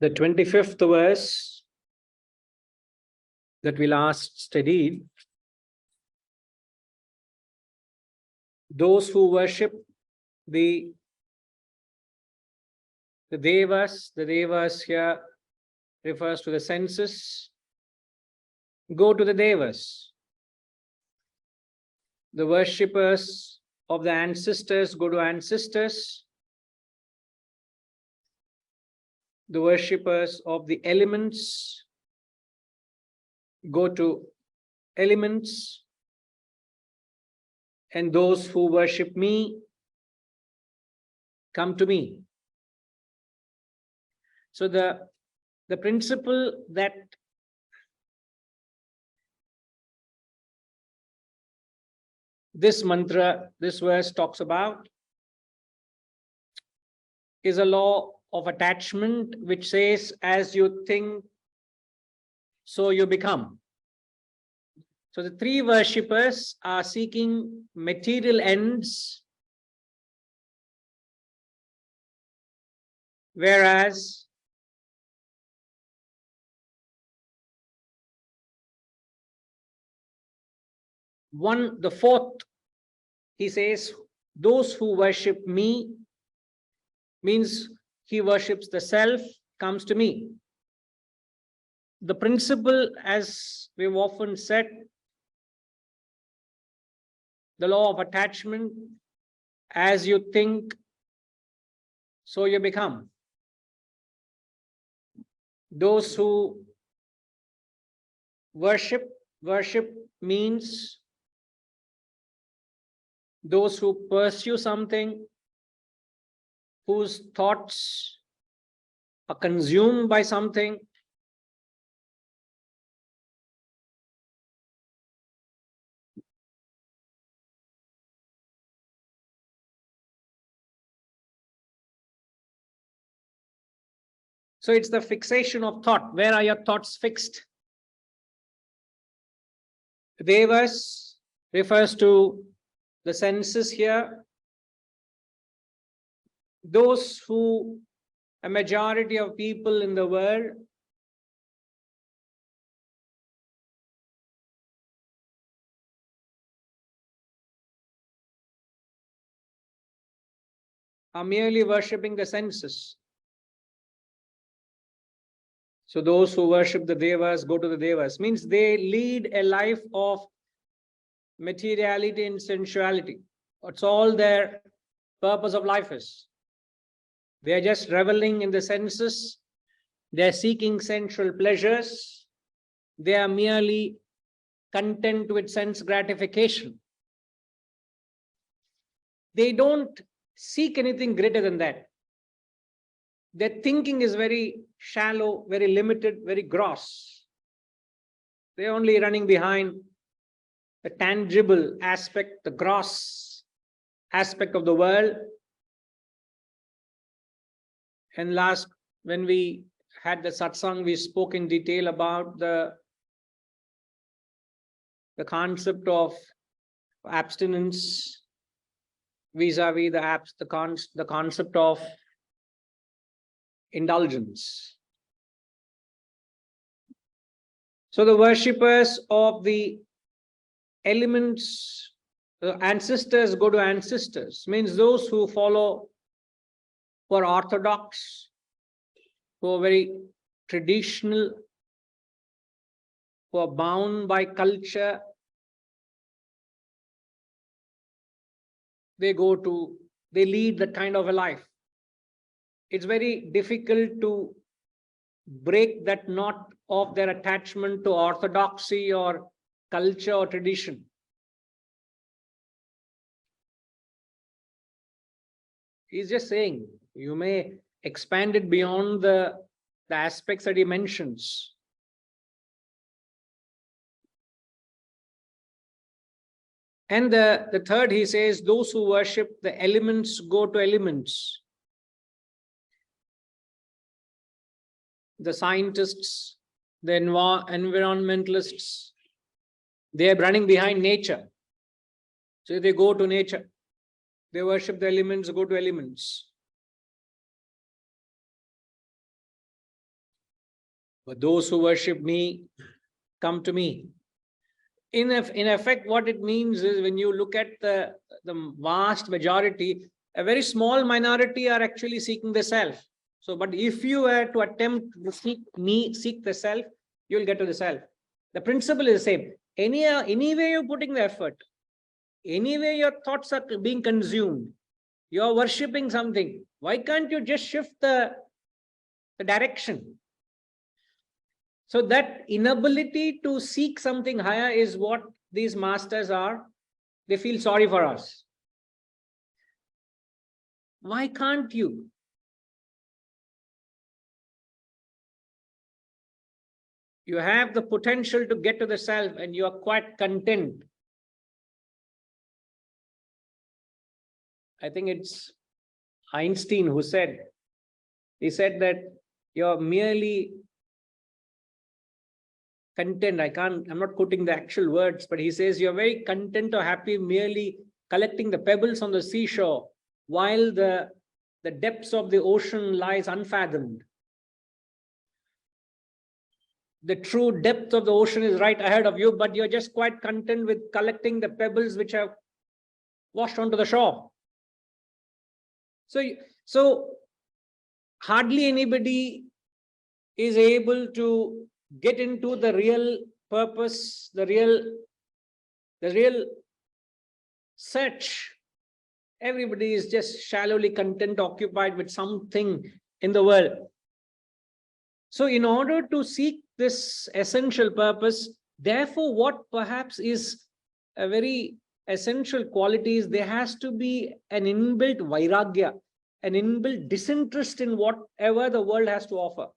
The 25th verse that we last studied, those who worship the devas here refers to the senses, go to the devas. The worshippers of the ancestors go to ancestors. The worshippers of the elements go to elements. And those who worship me come to me. So the principle that this mantra, this verse talks about is a law of attachment, which says, as you think, so you become. So the three worshippers are seeking material ends, whereas the fourth, he says, those who worship me, means he worships the self, comes to me. The principle, as we've often said, the law of attachment, as you think, so you become. Those who worship means those who pursue something, whose thoughts are consumed by something. So it's the fixation of thought. Where are your thoughts fixed? Devas refers to the senses here. Those who, a majority of people in the world, are merely worshipping the senses. So those who worship the devas go to the devas, means they lead a life of materiality and sensuality. That's all their purpose of life is. They are just reveling in the senses. They are seeking sensual pleasures. They are merely content with sense gratification. They don't seek anything greater than that. Their thinking is very shallow, very limited, very gross. They're only running behind the tangible aspect, the gross aspect of the world. And last, when we had the satsang, we spoke in detail about the concept of abstinence vis-a-vis the concept of indulgence. So the worshippers of the elements, the ancestors go to ancestors, means those who follow, who are orthodox, who are very traditional, who are bound by culture, they lead that kind of a life. It's very difficult to break that knot of their attachment to orthodoxy or culture or tradition. He's just saying, you may expand it beyond the aspects that he mentions. And the third, he says, those who worship the elements go to elements. The scientists, the environmentalists, they are running behind nature. So they go to nature. They worship the elements, go to elements. But those who worship me, come to me. In effect, what it means is when you look at the vast majority, a very small minority are actually seeking the self. So, but if you were to attempt to seek the self, you will get to the self. The principle is the same. Anyway you're putting the effort, anyway your thoughts are being consumed, you're worshipping something, why can't you just shift the direction? So that inability to seek something higher is what these masters are. They feel sorry for us. Why can't you? You have the potential to get to the self and you are quite content. I think it's Einstein who said, he said that you're merely content. I'm not quoting the actual words, but he says you're very content or happy merely collecting the pebbles on the seashore while the depths of the ocean lies unfathomed. The true depth of the ocean is right ahead of you, but you're just quite content with collecting the pebbles which have washed onto the shore. So hardly anybody is able to get into the real purpose, the real search. Everybody is just shallowly content, occupied with something in the world. So in order to seek this essential purpose, therefore, what perhaps is a very essential quality is there has to be an inbuilt vairagya, an inbuilt disinterest in whatever the world has to offer.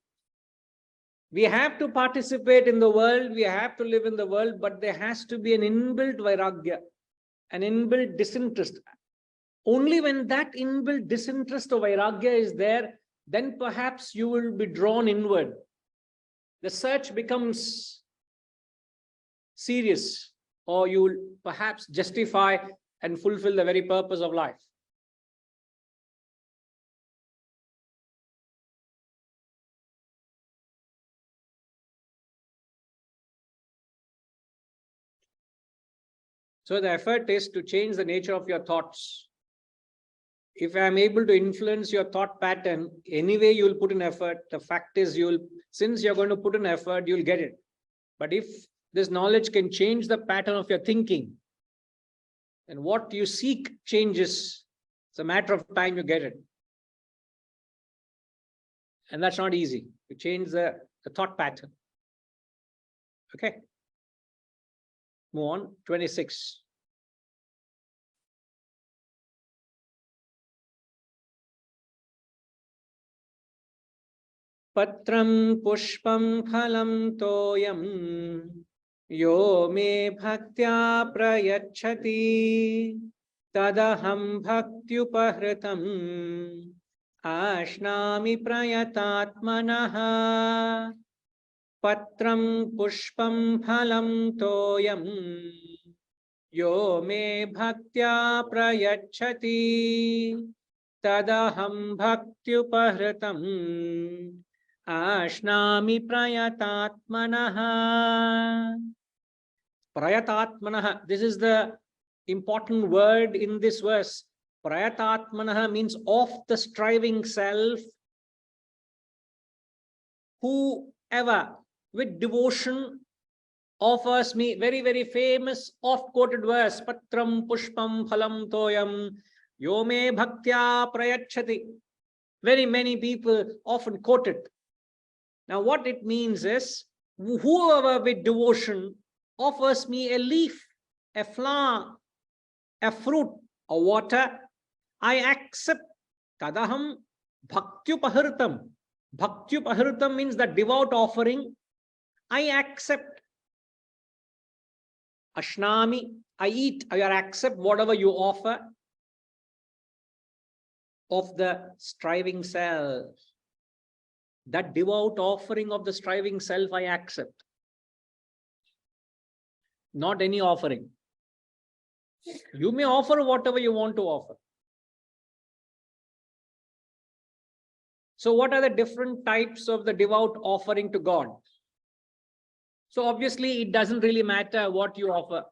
We have to participate in the world, we have to live in the world, but there has to be an inbuilt vairagya, an inbuilt disinterest. Only when that inbuilt disinterest of vairagya is there, then perhaps you will be drawn inward. The search becomes serious, or you will perhaps justify and fulfill the very purpose of life. So the effort is to change the nature of your thoughts. If I am able to influence your thought pattern, anyway you will put in effort. The fact is, since you're going to put in effort, you'll get it. But if this knowledge can change the pattern of your thinking, and what you seek changes, it's a matter of time you get it. And that's not easy, to change the thought pattern. Okay. Move on, 26. Patram pushpam phalam toyam yo me bhaktya prayachati tadaham bhaktyupahritam ashnami prayatatmanaha. Patram pushpam phalam toyam yo me bhaktya prayachati tadaham bhaktyupahritam ashnami prayatatmanaha. Prayatatmanaha, this is the important word in this verse. Prayatatmanaha means of the striving self, whoever with devotion offers me, very, very famous, oft-quoted verse, Patram pushpam phalam toyam yo me bhaktya prayachati. Very many people often quote it. Now what it means is, whoever with devotion offers me a leaf, a flower, a fruit, a water, I accept. Tadaham bhaktyupahritam. Bhaktyupahritam means the devout offering. I accept. Ashnami, I eat, I accept whatever you offer of the striving self. That devout offering of the striving self I accept. Not any offering. You may offer whatever you want to offer. So what are the different types of the devout offering to God? So obviously, it doesn't really matter what you offer.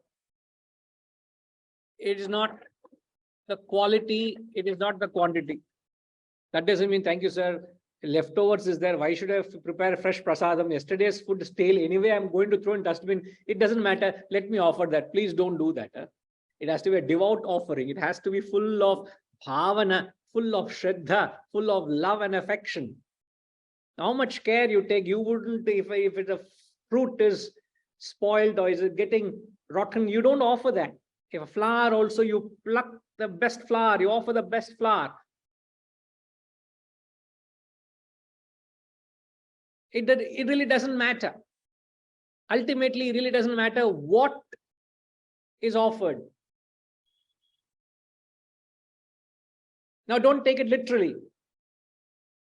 It is not the quality, it is not the quantity. That doesn't mean, thank you, sir, leftovers is there. Why should I prepare fresh prasadam? Yesterday's food is stale. Anyway, I'm going to throw in dustbin. It doesn't matter. Let me offer that. Please don't do that. It has to be a devout offering. It has to be full of bhavana, full of shraddha, full of love and affection. How much care you take, you wouldn't, if the fruit is spoiled or is it getting rotten, you don't offer that. If a flower also, you pluck the best flower, you offer the best flower. It really doesn't matter. Ultimately, it really doesn't matter what is offered. Now, don't take it literally.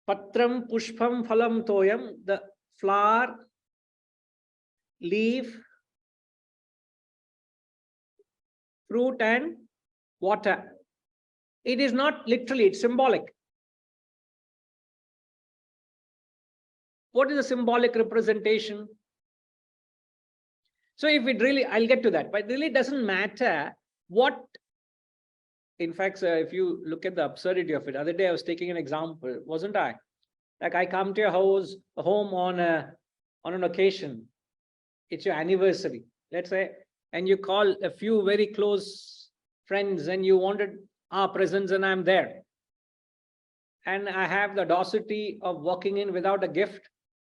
Patram, pushpam, phalam, toyam, the flower, leaf, fruit and water. It is not literally, it's symbolic. What is a symbolic representation? So if it really, I'll get to that, but it really doesn't matter what. In fact, if you look at the absurdity of it, the other day I was taking an example, wasn't I? Like I come to your house, home on an occasion. It's your anniversary, let's say, and you call a few very close friends and you wanted our presence and I'm there. And I have the audacity of walking in without a gift.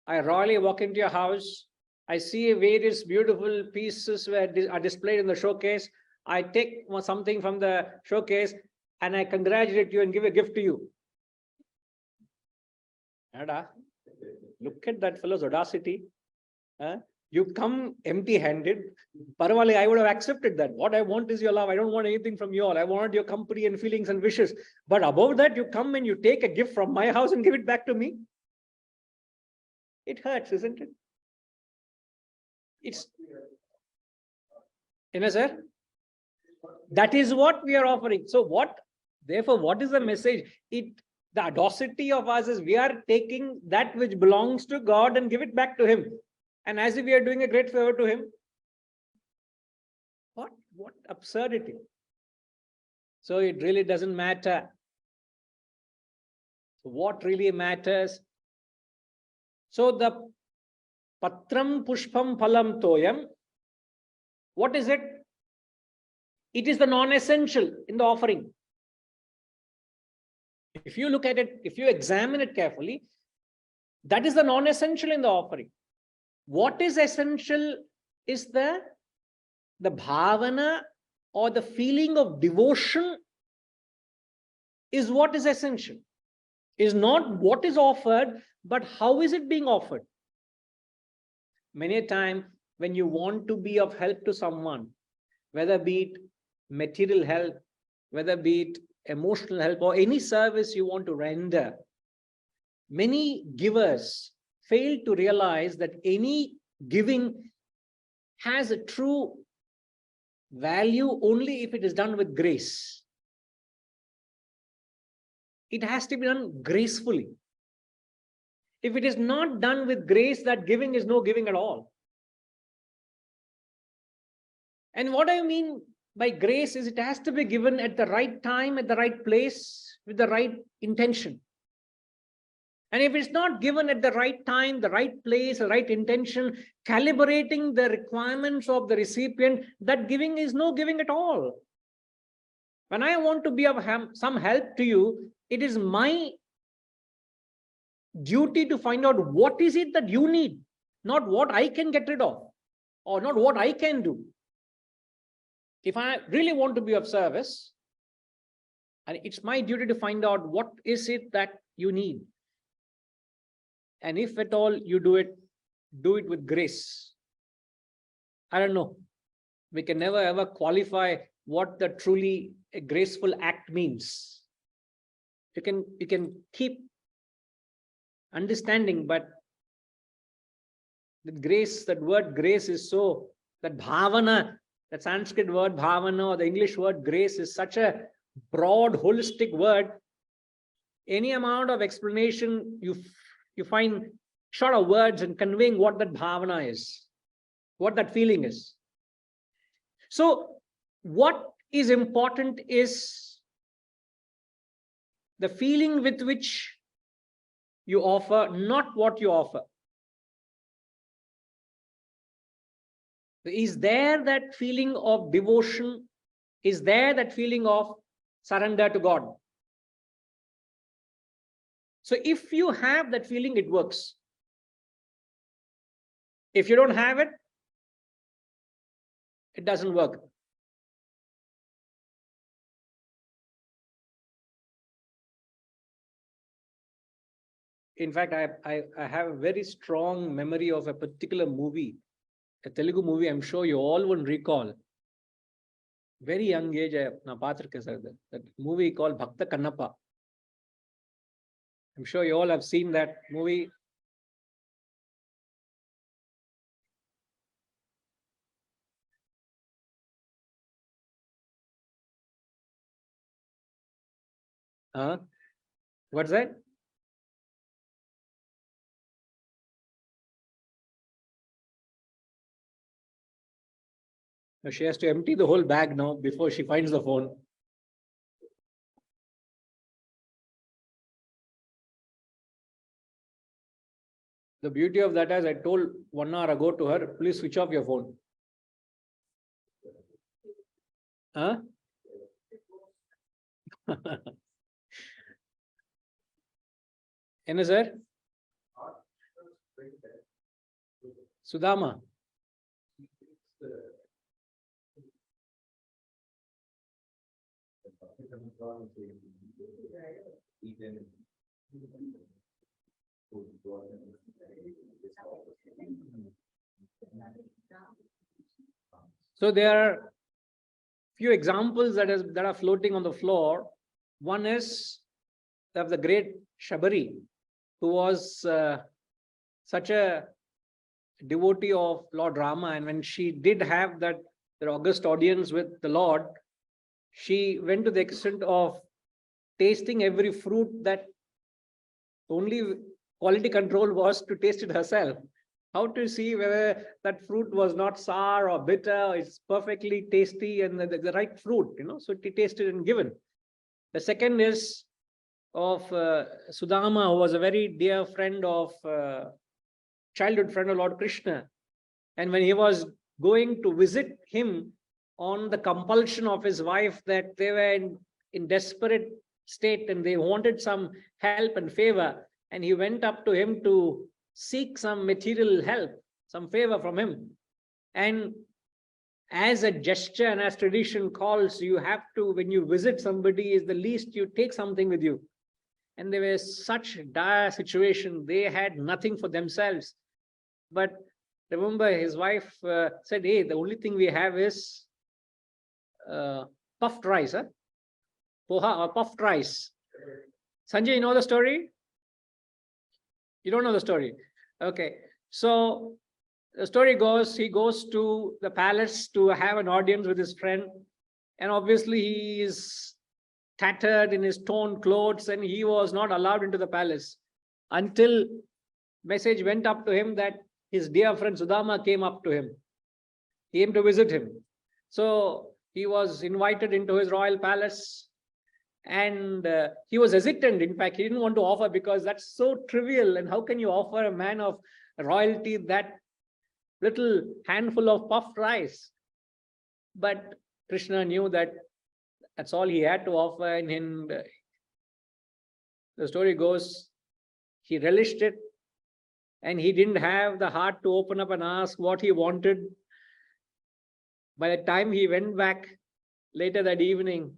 I royally walk into your house. I see various beautiful pieces are displayed in the showcase. I take something from the showcase and I congratulate you and give a gift to you. Look at that fellow's audacity. You come empty-handed. Parvali, I would have accepted that. What I want is your love. I don't want anything from you all. I want your company and feelings and wishes. But above that, you come and you take a gift from my house and give it back to me. It hurts, isn't it? It's, sir? That is what we are offering. So therefore, what is the message? The audacity of us is we are taking that which belongs to God and give it back to him. And as if we are doing a great favor to him. What absurdity. So it really doesn't matter. What really matters? So the patram pushpam phalam toyam, what is it? It is the non-essential in the offering. If you look at it, if you examine it carefully, that is the non-essential in the offering. What is essential is the bhavana or the feeling of devotion is what is essential. Is not what is offered, but how is it being offered? Many a time when you want to be of help to someone, whether be it material help, whether be it emotional help or any service you want to render, many givers fail to realize that any giving has a true value only if it is done with grace. It has to be done gracefully. If it is not done with grace, that giving is no giving at all. And what I mean by grace is it has to be given at the right time, at the right place, with the right intention. And if it's not given at the right time, the right place, the right intention, calibrating the requirements of the recipient, that giving is no giving at all. When I want to be of some help to you, it is my duty to find out what is it that you need, not what I can get rid of, or not what I can do. If I really want to be of service, and it's my duty to find out what is it that you need. And if at all you do it with grace. I don't know. We can never ever qualify what the truly a graceful act means. You can keep understanding, but the grace, that word grace is so, that bhavana, that Sanskrit word bhavana or the English word grace is such a broad, holistic word. any amount of explanation, you find short of words and conveying what that bhavana is, what that feeling is. So what is important is the feeling with which you offer, not what you offer. Is there that feeling of devotion? Is there that feeling of surrender to God? So if you have that feeling, it works. If you don't have it, it doesn't work. In fact, I have a very strong memory of a particular movie, a Telugu movie. I'm sure you all will recall. Very young age, that movie called Bhakta Kannappa. I'm sure you all have seen that movie. What's that? She has to empty the whole bag now before she finds the phone. The beauty of that is I told 1 hour ago to her, please switch off your phone. Enna sir? Sudama. So there are few examples that are floating on the floor. One is of the great Shabari, who was such a devotee of Lord Rama, and when she did have that august audience with the Lord, she went to the extent of tasting every fruit that only quality control was to taste it herself. How to see whether that fruit was not sour or bitter, it's perfectly tasty and the right fruit, so she tasted and given. The second is of Sudama, who was a very dear friend of childhood friend of Lord Krishna. And when he was going to visit him on the compulsion of his wife, that they were in desperate state and they wanted some help and favor, and he went up to him to seek some material help, some favor from him. And as a gesture and as tradition calls, you have to, when you visit somebody, is the least you take something with you. And they were such dire situation, they had nothing for themselves. But remember, his wife said, hey, the only thing we have is puffed rice, poha or puffed rice. Sanjay, you know the story? You don't know the story? Okay. So the story goes, he goes to the palace to have an audience with his friend. And obviously he is tattered in his torn clothes and he was not allowed into the palace until message went up to him that his dear friend Sudama came up to him. He came to visit him. So he was invited into his royal palace. And he was hesitant. In fact, he didn't want to offer because that's so trivial. And how can you offer a man of royalty that little handful of puffed rice? But Krishna knew that that's all he had to offer. And the story goes, he relished it. And he didn't have the heart to open up and ask what he wanted. By the time he went back later that evening,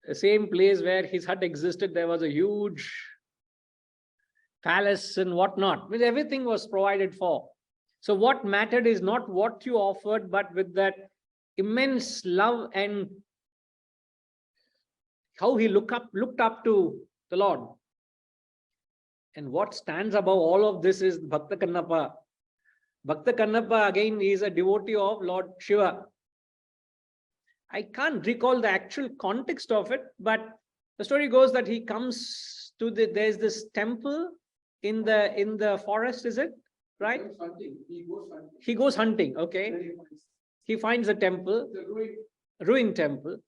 the same place where his hut existed, there was a huge palace and whatnot, with everything was provided for. So what mattered is not what you offered, but with that immense love and how he looked up to the Lord. And what stands above all of this is Bhakta Kannappa. Bhakta Kannappa again is a devotee of Lord Shiva. I can't recall the actual context of it, but The story goes that he comes to there's this temple in the forest, is it? Right? He goes hunting, okay. He finds a temple, ruined temple.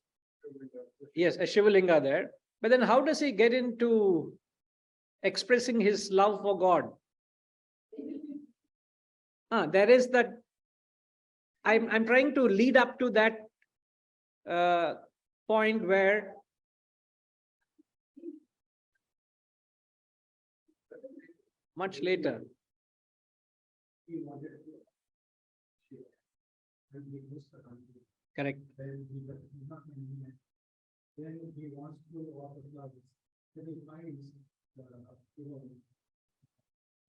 Yes, a Shivalinga there. But then how does he get into expressing his love for God? There is that. I'm trying to lead up to that point where much later. Correct. Then he wants to offer flowers. Then he finds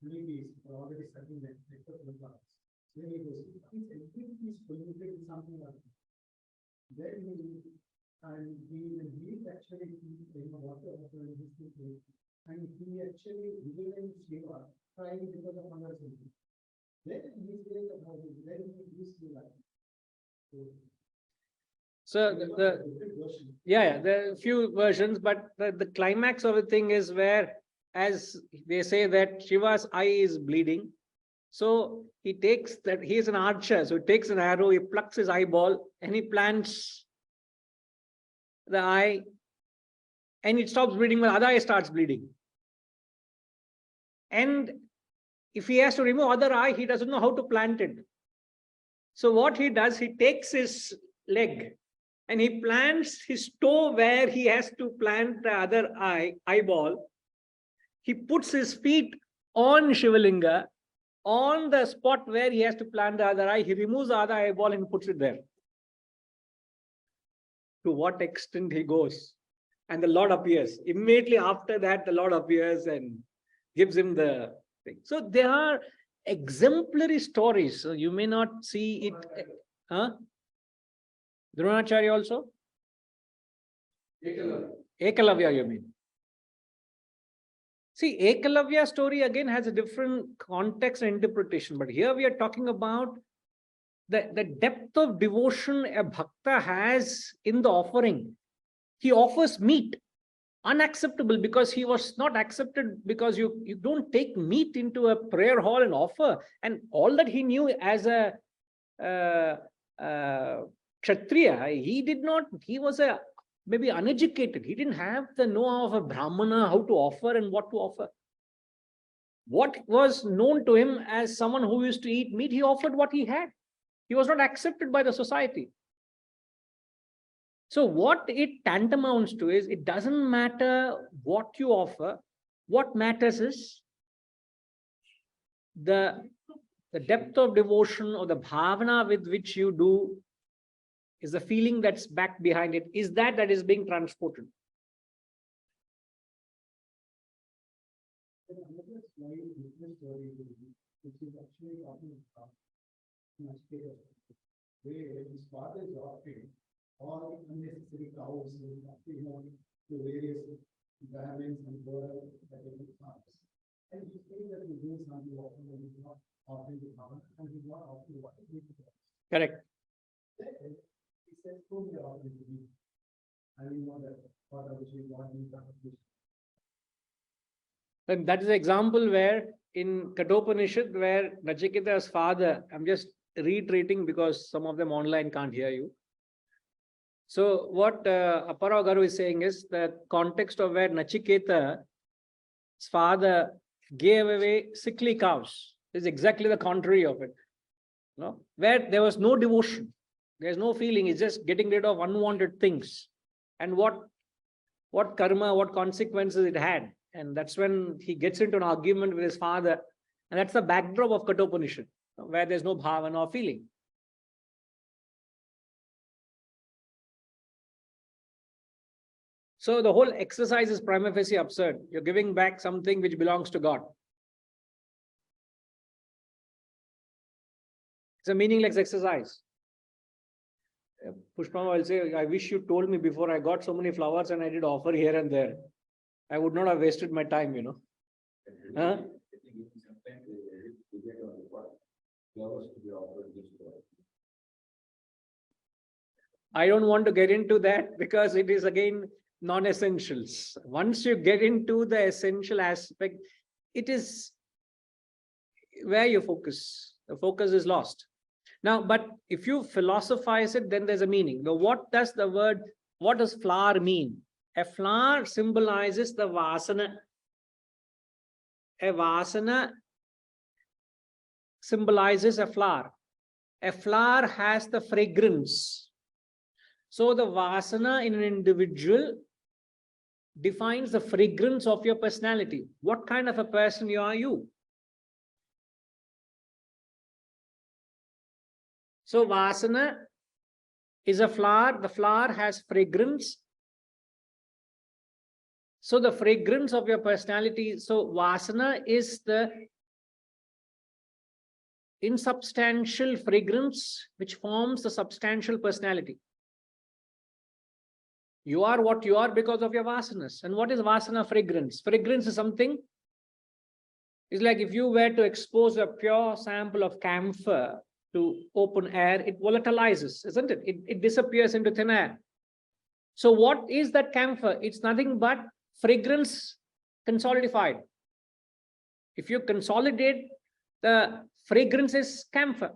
ladies are already studying that except the flowers. Then he goes, everything is polluted with something like that. Then he actually water offering his people, and he actually given Shiva trying because of hunger. Then he says about it, then he used to like. So there are a few versions, but the climax of the thing is where, as they say, that Shiva's eye is bleeding. So he takes that, he is an archer, so he takes an arrow, he plucks his eyeball, and he plants the eye, and it stops bleeding, but the other eye starts bleeding. And if he has to remove other eye, he doesn't know how to plant it. So what he does, he takes his leg and he plants his toe where he has to plant the other eyeball. He puts his feet on Shivalinga, on the spot where he has to plant the other eye. He removes the other eyeball and puts it there. To what extent he goes. And the Lord appears. Immediately after that, the Lord appears and gives him the thing. So there are exemplary stories. So you may not see it. Dronacharya also? Ekalavya, you mean? See, Ekalavya story again has a different context and interpretation. But here we are talking about the depth of devotion a bhakta has in the offering. He offers meat, unacceptable, because he was not accepted, because you don't take meat into a prayer hall and offer. And all that he knew as a Kshatriya, he was maybe uneducated. He didn't have the know-how of a Brahmana, how to offer and what to offer. What was known to him as someone who used to eat meat, he offered what he had. He was not accepted by the society. So what it tantamounts to is, it doesn't matter what you offer. What matters is the depth of devotion or the bhavana with which you do, is the feeling that's back behind it, is that is being transported. Where his father is offering all unnecessary cows to various Brahmins and Goras that he farms. And he says that he's doing something often when he's not offering the farm, and he's not offering what he needs. Correct. Then he says, whom they are offering to me. And you know that what I was wanting to accomplish. And that is an example where in Kathopanishad, where Nachiketa's father, I'm just reiterating because some of them online can't hear you. So what Appara Garu is saying is the context of where Nachiketa's father gave away sickly cows is exactly the contrary of it. No? Where there was no devotion, there's no feeling, it's just getting rid of unwanted things. And what karma, what consequences it had. And that's when he gets into an argument with his father. And that's the backdrop of Kathopanishad, where there's no bhavana or feeling. So the whole exercise is prima facie absurd. You're giving back something which belongs to God. It's a meaningless exercise. Pushpama will say, I wish you told me before I got so many flowers and I did offer here and there. I would not have wasted my time, you know. Huh? I don't want to get into that because it is again non-essentials. Once you get into the essential aspect, it is where you focus. The focus is lost. Now, but if you philosophize it, then there's a meaning. Now, what does flower mean? A flower symbolizes the vasana. A vasana symbolizes a flower. A flower has the fragrance. So the vasana in an individual defines the fragrance of your personality. What kind of a person are you? So vasana is a flower. The flower has fragrance. So the fragrance of your personality. So vasana is the insubstantial fragrance which forms the substantial personality. You are what you are because of your vasanas. And what is vasana? Fragrance. Fragrance is something. It's like if you were to expose a pure sample of camphor to open air, it volatilizes, isn't it? It disappears into thin air. So what is that camphor? It's nothing but fragrance consolidified. If you consolidate, the fragrance is camphor.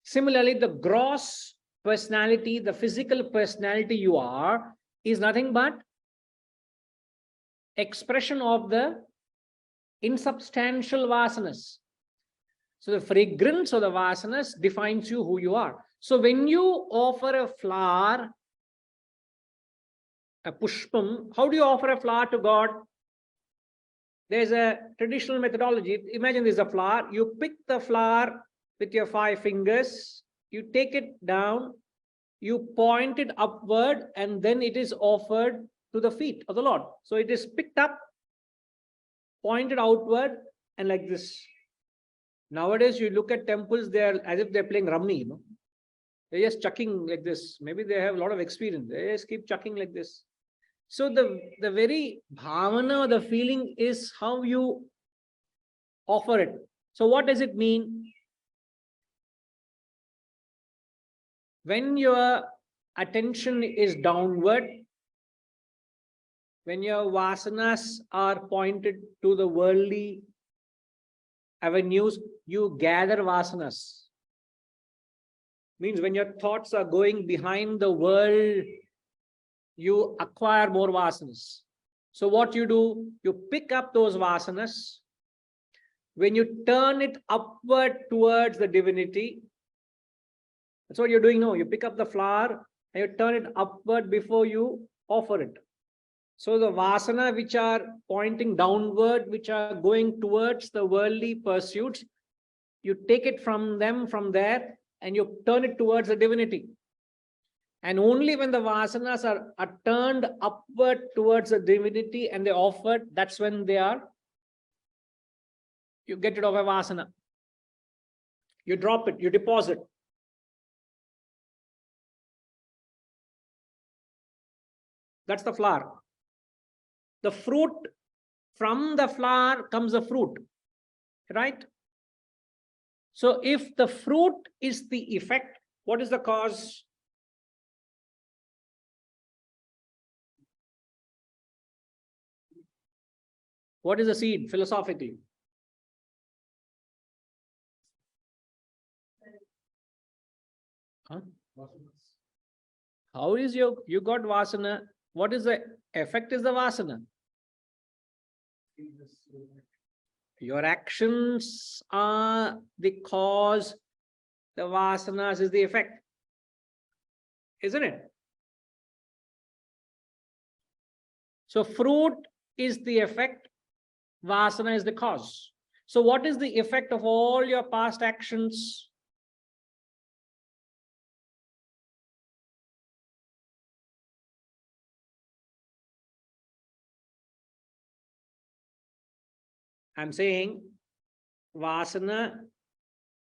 Similarly, the gross personality, the physical personality you are, is nothing but expression of the insubstantial vasanas. So the fragrance of the vasanas defines you who you are. So when you offer a flower, a pushpam, how do you offer a flower to God? There's a traditional methodology. Imagine there's a flower. You pick the flower with your 5 fingers. You take it down. You point it upward, and then it is offered to the feet of the Lord. So it is picked up, pointed outward, and like this. Nowadays, you look at temples, they're as if they're playing rummy, you know. They're just chucking like this. Maybe they have a lot of experience. They just keep chucking like this. So the very bhavana, the feeling is how you offer it. So what does it mean? When your attention is downward, when your vasanas are pointed to the worldly avenues, you gather vasanas. Means when your thoughts are going behind the world, you acquire more vasanas. So what you do, you pick up those vasanas. When you turn it upward towards the divinity, that's what you're doing now. You pick up the flower and you turn it upward before you offer it. So the vasana which are pointing downward, which are going towards the worldly pursuits, you take it from them from there and you turn it towards the divinity. And only when the vasanas are turned upward towards the divinity and they're offered, that's when you get rid of a vasana. You drop it, you deposit. That's the flower. The fruit, from the flower comes the fruit, right? So if the fruit is the effect, what is the cause? What is the seed philosophically? Huh? How is you got vasana? What is the effect? Is the vasana? Your actions are the cause, the vasanas is the effect, isn't it? So fruit is the effect, vasana is the cause. So what is the effect of all your past actions? I'm saying vasana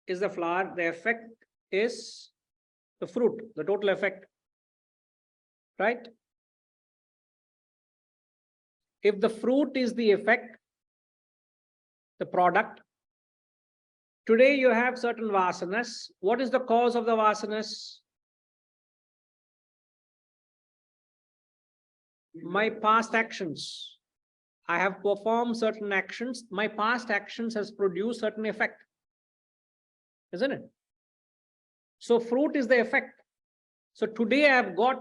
is the flower, the effect is the fruit, the total effect, right? If the fruit is the effect, the product, today you have certain vasanas. What is the cause of the vasanas? My past actions. I have performed certain actions. My past actions has produced certain effect. Isn't it? So fruit is the effect. So today I have got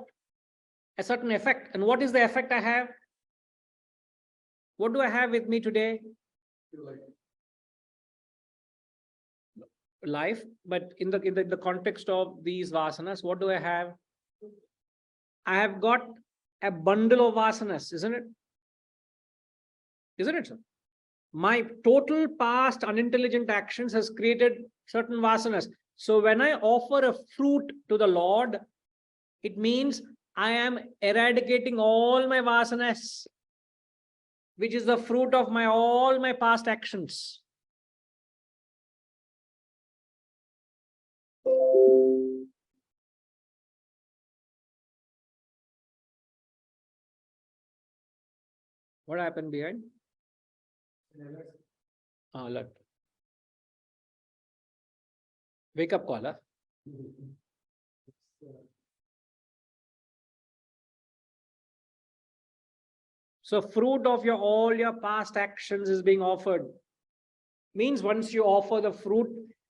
a certain effect. And what is the effect I have? What do I have with me today? Life. But in the context of these vasanas, what do I have? I have got a bundle of vasanas, isn't it? Isn't it, sir? My total past unintelligent actions has created certain vasanas. So when I offer a fruit to the Lord, it means I am eradicating all my vasanas, which is the fruit of all my past actions. What happened behind? Alert. Wake up call, huh? So fruit of all your past actions is being offered. Means once you offer the fruit,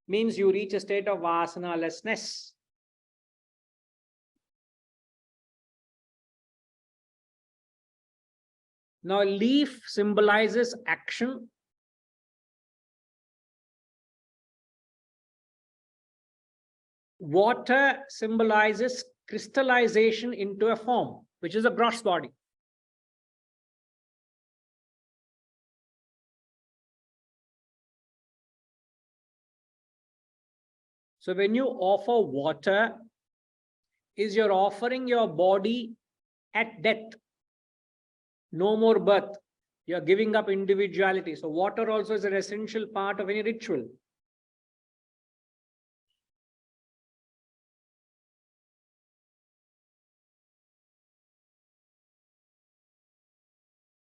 means you reach a state of vasana-lessness. Now, leaf symbolizes action. Water symbolizes crystallization into a form, which is a gross body. So when you offer water, you're offering your body at death. No more birth. You're giving up individuality. So water also is an essential part of any ritual.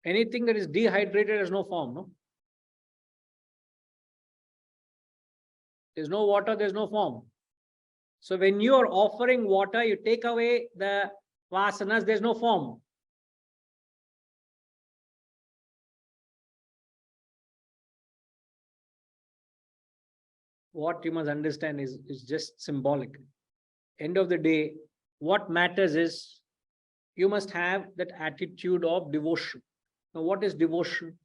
Anything that is dehydrated has no form, no? There's no water, there's no form. So when you are offering water, you take away the vasanas, there's no form. What you must understand is just symbolic. End of the day, what matters is you must have that attitude of devotion. Now, what is devotion?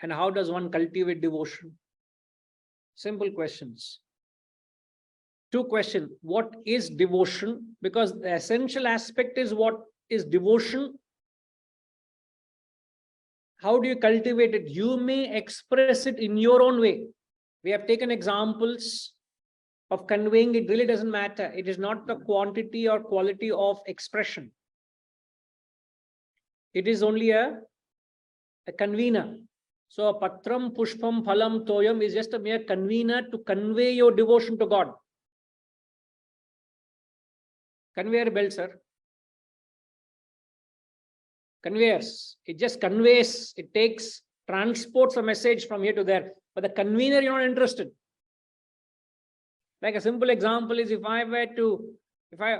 And how does one cultivate devotion? Simple questions. Two questions. What is devotion? Because the essential aspect is what is devotion. How do you cultivate it? You may express it in your own way. We have taken examples of conveying. It really doesn't matter. It is not the quantity or quality of expression. It is only a convener. So a patram, pushpam, phalam, toyam is just a mere convener to convey your devotion to God. Conveyor belt, sir. Conveyors. It just conveys, it transports a message from here to there. But the convener, you're not interested. Like a simple example is if I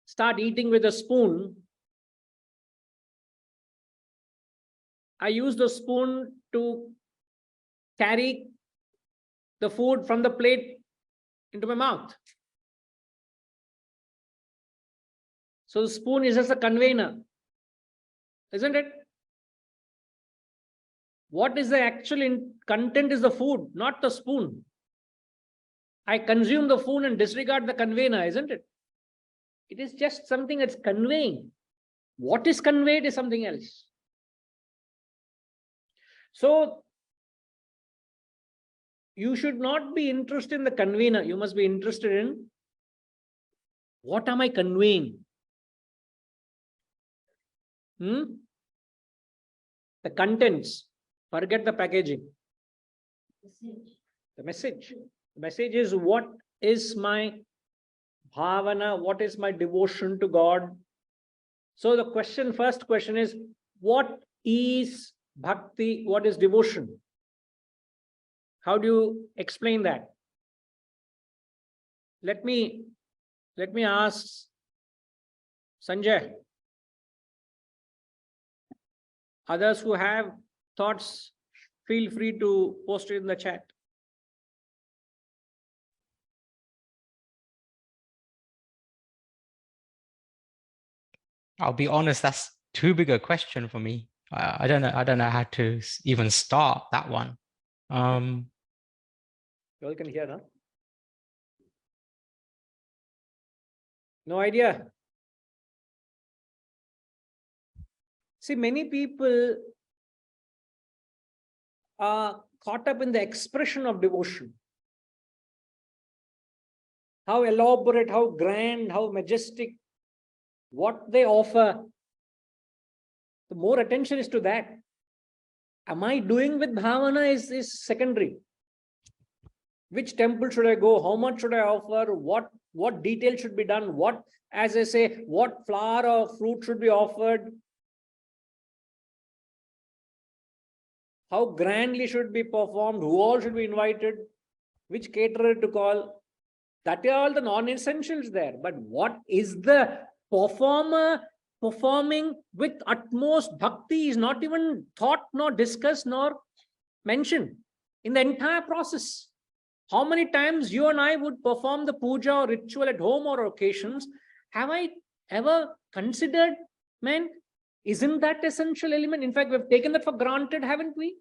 start eating with a spoon, I use the spoon to carry the food from the plate into my mouth. So the spoon is just a conveyor, isn't it? What is the actual content is the food, not the spoon. I consume the food and disregard the conveyor, isn't it? It is just something that's conveying. What is conveyed is something else. So you should not be interested in the conveyor. You must be interested in what am I conveying? The contents. Forget the packaging. The message. The message is what is my bhavana, what is my devotion to God. So the first question is, what is bhakti, what is devotion? How do you explain that? Let me ask Sanjay. Others who have thoughts, feel free to post it in the chat. I'll be honest, that's too big a question for me. I don't know how to even start that one. You all can hear, huh? No idea. See, many people are caught up in the expression of devotion. How elaborate, how grand, how majestic, what they offer. The more attention is to that. Am I doing with bhavana is secondary. Which temple should I go? How much should I offer? What detail should be done? What, as I say, what flower or fruit should be offered? How grandly should be performed? Who all should be invited? Which caterer to call? That are all the non-essentials there. But what is the performer performing with utmost bhakti is not even thought, nor discussed, nor mentioned in the entire process. How many times you and I would perform the puja or ritual at home or occasions? Have I ever considered, man, isn't that essential element? In fact, we've taken that for granted, haven't we?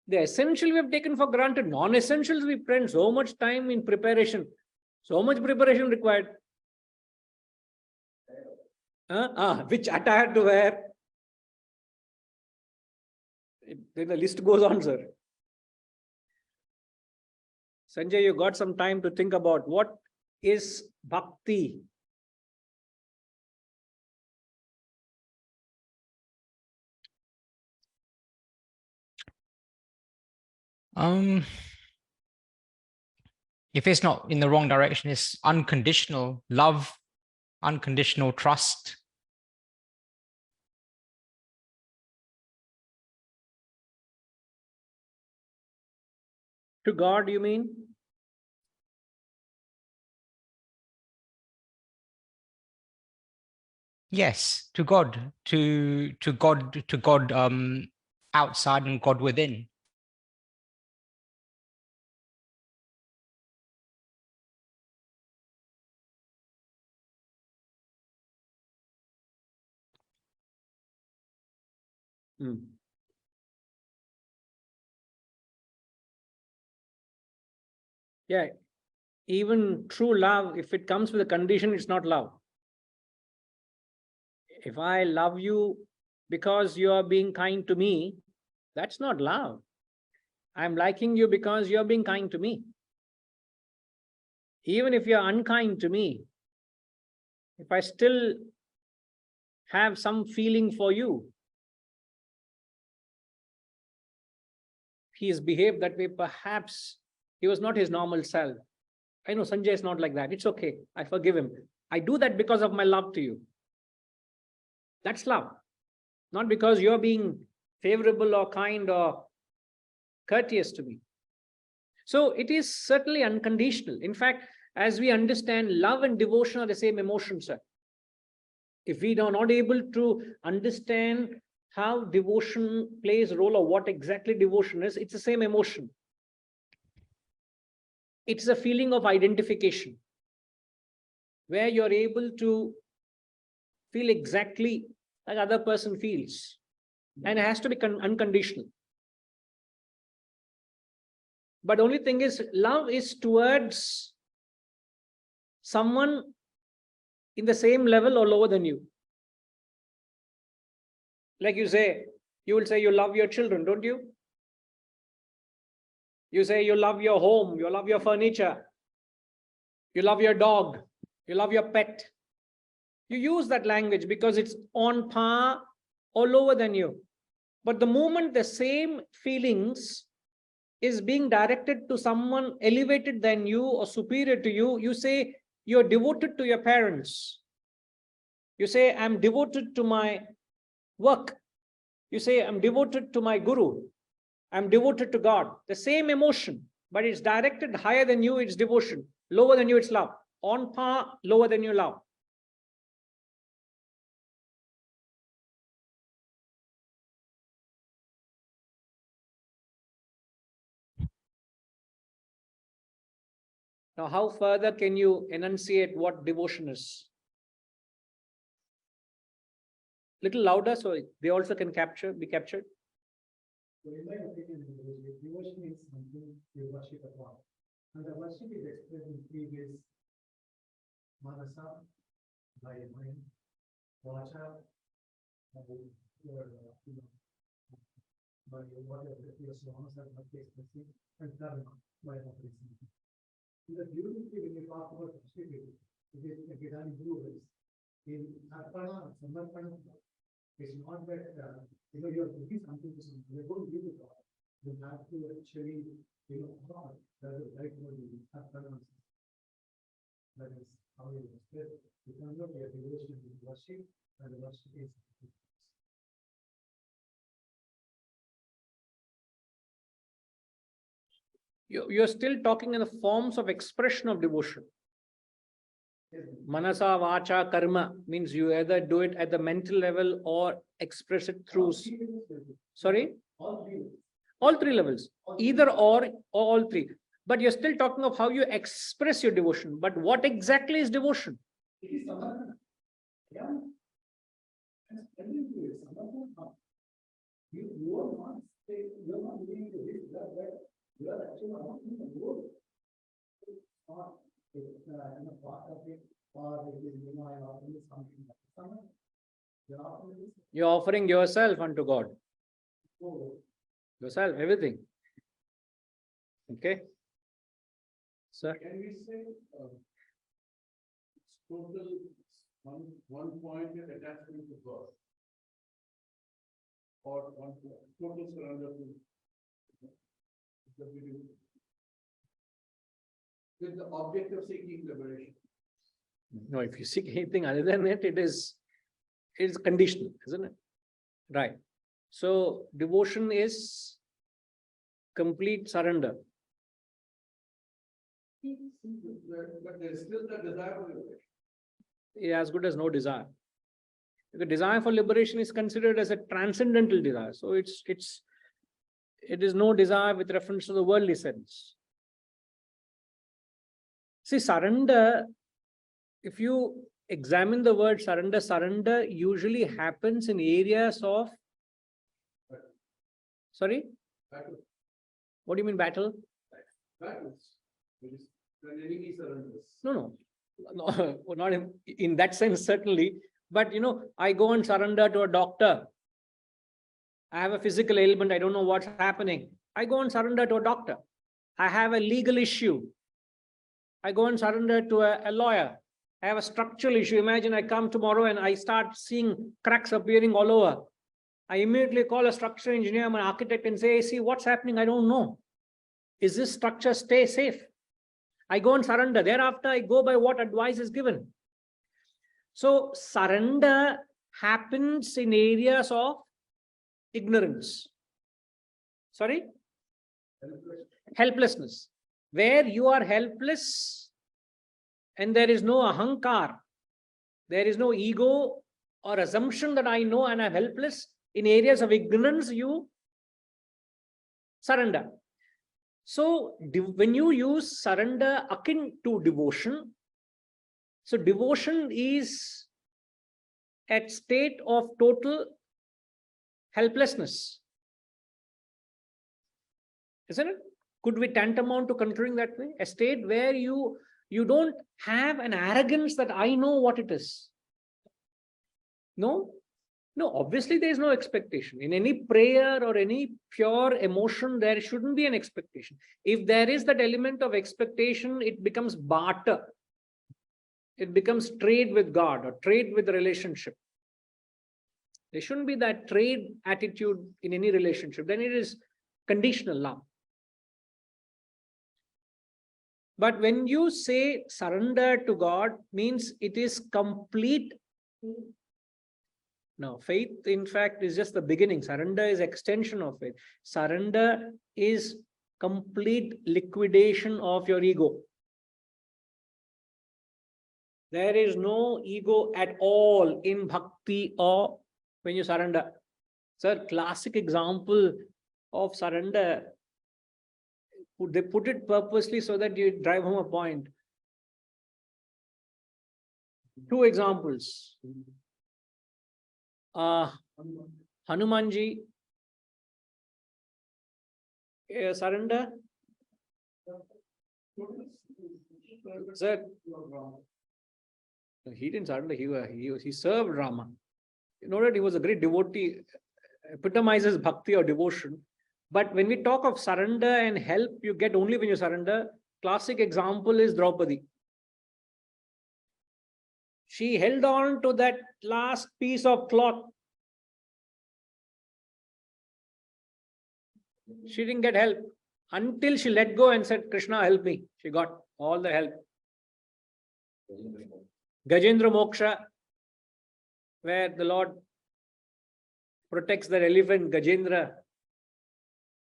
The essential we have taken for granted. Non-essentials we spend so much time in preparation. So much preparation required. Which attire to wear? Then the list goes on, sir. Sanjay, you got some time to think about what is bhakti? If it's not in the wrong direction, it's unconditional love, unconditional trust. To God, you mean? Yes, to God, to God outside and God within. Yeah, even true love, if it comes with a condition, it's not love. If I love you because you are being kind to me, that's not love. I'm liking you because you're being kind to me. Even if you're unkind to me, if I still have some feeling for you, he has behaved that way, perhaps he was not his normal self. I know Sanjay is not like that. It's okay. I forgive him. I do that because of my love to you. That's love. Not because you're being favorable or kind or courteous to me. So it is certainly unconditional. In fact, as we understand, love and devotion are the same emotion, sir. If we are not able to understand how devotion plays a role or what exactly devotion is, it's the same emotion. It's a feeling of identification where you're able to feel exactly like other person feels, and it has to be unconditional. But the only thing is, love is towards someone in the same level or lower than you. Like you will say you love your children, don't you? You say you love your home, you love your furniture, you love your dog, you love your pet. You use that language because it's on par or lower than you. But the moment the same feelings is being directed to someone elevated than you or superior to you, you say you're devoted to your parents. You say, I'm devoted to my work. You say, I'm devoted to my guru. I'm devoted to God. The same emotion, but it's directed higher than you, it's devotion. Lower than you, it's love. On par, lower than you, love. Now, how further can you enunciate what devotion is? Little louder so they also can be captured. So in my opinion, devotion is something you worship at all. And the worship is expressed in three ways. Manasa, by mind, vacha, by your songs and expressing, and karma, by operating. The beauty when you talk about worship, it is done in two ways. In Arpana, Samarpana, it's not that you're doing something to something, you're going to give it all. You have to actually, that is right word you Arpana. That is how you express. You cannot be a devotion in worship, and worship is. You're still talking in the forms of expression of devotion. Manasa, vacha, karma means you either do it at the mental level or express it through. Sorry? All three levels. Either or all three. But you're still talking of how you express your devotion. But what exactly is devotion? It is samarpana. Yeah. You are not saying, you are not doing this, that. You are actually not in the world. Or it's in a part of it, or it is, I offer something. You're offering yourself unto God. Oh. Yourself, everything. Okay. Sir. Can we say total one point attachment to God, or one total surrender to with the object of seeking liberation? No, if you seek anything other than it, it is conditional, isn't it? Right. So devotion is complete surrender. But there is still the desire for liberation. Yeah, as good as no desire. The desire for liberation is considered as a transcendental desire. So it is no desire with reference to the worldly sense. See, surrender, if you examine the word surrender, surrender usually happens in areas of. Sorry? Battle. What do you mean battle? Battles. When enemy surrenders. No, not in that sense, certainly. But I go and surrender to a doctor. I have a physical ailment. I don't know what's happening. I go and surrender to a doctor. I have a legal issue. I go and surrender to a lawyer. I have a structural issue. Imagine I come tomorrow and I start seeing cracks appearing all over. I immediately call a structural engineer, I'm an architect, and say, see, what's happening? I don't know. Is this structure stay safe? I go and surrender. Thereafter, I go by what advice is given. So surrender happens in areas of ignorance. Sorry? Helplessness. Where you are helpless and there is no ahankar, there is no ego or assumption that I know and I'm helpless. In areas of ignorance, you surrender. So when you use surrender akin to devotion, so devotion is at state of total helplessness. Isn't it? Could we tantamount to considering that way? A state where you don't have an arrogance that I know what it is. No, obviously there is no expectation. In any prayer or any pure emotion, there shouldn't be an expectation. If there is that element of expectation, it becomes barter. It becomes trade with God or trade with the relationship. There shouldn't be that trade attitude in any relationship. Then it is conditional love. But when you say surrender to God, means it is complete. No, faith, in fact, is just the beginning. Surrender is extension of faith. Surrender is complete liquidation of your ego. There is no ego at all in bhakti or when you surrender. Sir, classic example of surrender. They put it purposely so that you drive home a point. Two examples. Hanumanji surrender. Sir, he didn't surrender. He served Rama. You know that he was a great devotee, epitomizes bhakti or devotion. But when we talk of surrender and help, you get only when you surrender. Classic example is Draupadi. She held on to that last piece of cloth. She didn't get help until she let go and said, Krishna, help me. She got all the help. Gajendra Moksha, where the Lord protects the elephant, Gajendra.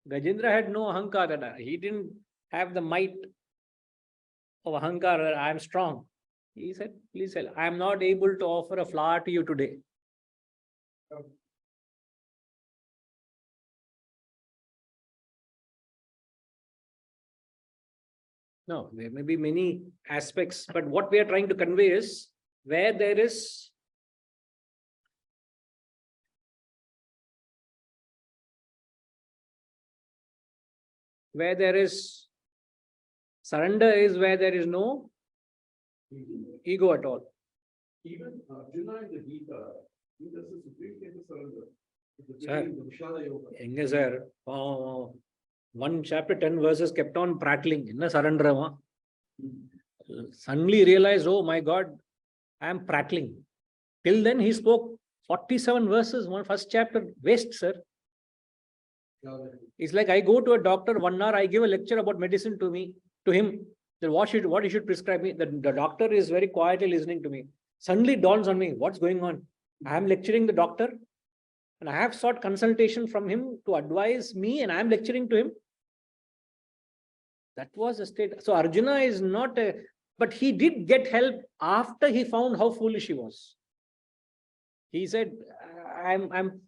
Gajendra had no ahankara. He didn't have the might of ahankara. I am strong. He said, please help. I am not able to offer a flower to you today. No, there may be many aspects, but what we are trying to convey is where there is surrender is where there is no ego at all. Even Arjuna in the Gita, he does a supreme case of surrender. Sir, Enga sir, one chapter, 10 verses kept on prattling. Inna surrender. Suddenly realized, oh my God, I am prattling. Till then he spoke 47 verses, one first chapter, waste, sir. It's like I go to a doctor 1 hour, I give a lecture about medicine to him. Then what he should prescribe me. The doctor is very quietly listening to me. Suddenly dawns on me, what's going on? I am lecturing the doctor and I have sought consultation from him to advise me and I am lecturing to him. That was a state. So Arjuna is not but he did get help after he found how foolish he was. He said, I'm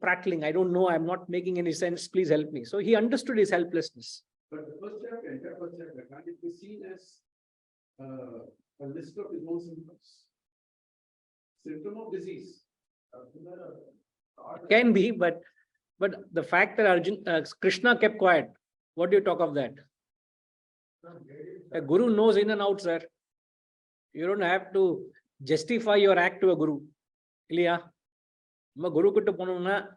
prattling. I don't know. I'm not making any sense. Please help me. So he understood his helplessness. But the first chapter, entire first chapter, can't it be seen as a list of his own symptoms? Symptom of disease. Can be, but the fact that Krishna kept quiet, what do you talk of that? A guru knows in and out, sir. You don't have to justify your act to a guru. Ilya, guru kuttu ponuna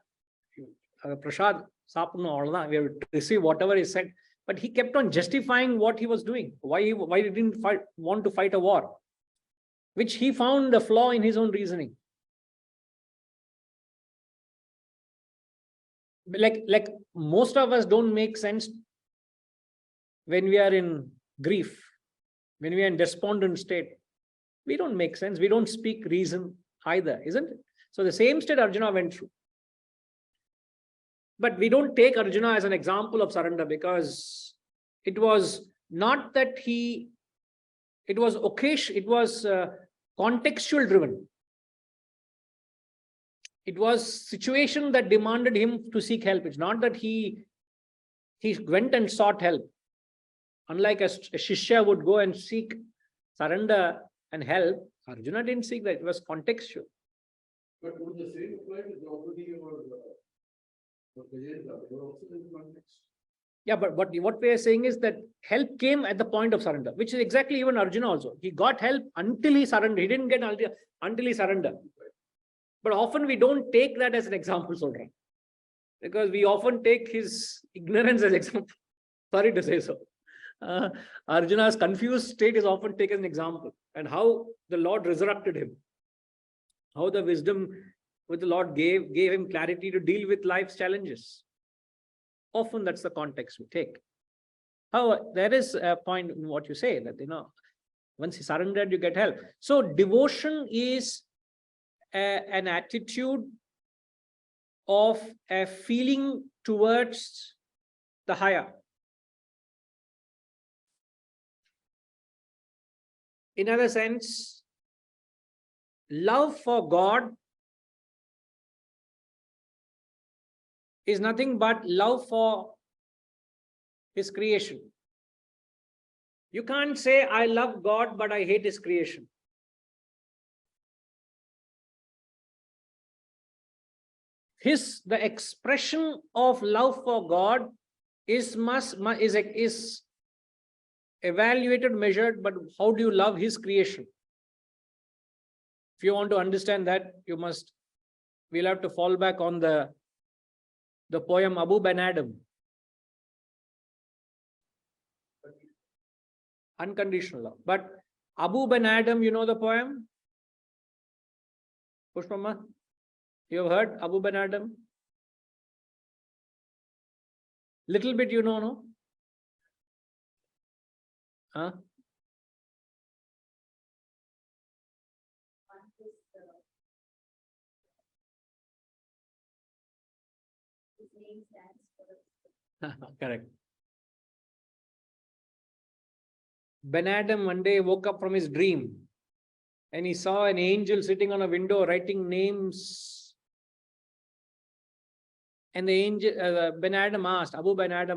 prasad sapno, we have to receive whatever is said. But he kept on justifying what he was doing. Why he didn't want to fight a war, which he found a flaw in his own reasoning. Like most of us don't make sense when we are in grief, when we are in despondent state. We don't make sense. We don't speak reason either, isn't it? So the same state Arjuna went through. But we don't take Arjuna as an example of surrender because it was not that it was contextual driven. It was situation that demanded him to seek help. It's not that he went and sought help. Unlike a Shishya would go and seek surrender and help, Arjuna didn't seek that. It was contextual. But would the same apply to Draupadi or Gajendra? They were also in context. Yeah, but what we are saying is that help came at the point of surrender, which is exactly even Arjuna also. He got help until he surrendered. He didn't get until he surrendered. But often we don't take that as an example, Solra, because we often take his ignorance as example. Sorry to say so. Arjuna's confused state is often taken as an example, and how the Lord resurrected him, how the wisdom which the Lord gave him clarity to deal with life's challenges. Often that's the context we take. However, there is a point in what you say that, once he surrendered, you get help. So devotion is an attitude of a feeling towards the higher. In other sense, love for God is nothing but love for his creation. You can't say, I love God, but I hate his creation. The expression of love for God is evaluated, measured, but how do you love his creation? If you want to understand that, we'll have to fall back on the poem Abu Ben Adam. Unconditional love. But Abu Ben Adam, you know the poem? Pushpama, you have heard Abu Ben Adam? Little bit you know, no? Huh? Correct. Ben Adam one day woke up from his dream and he saw an angel sitting on a window writing names. And the angel, Abu Ben Adam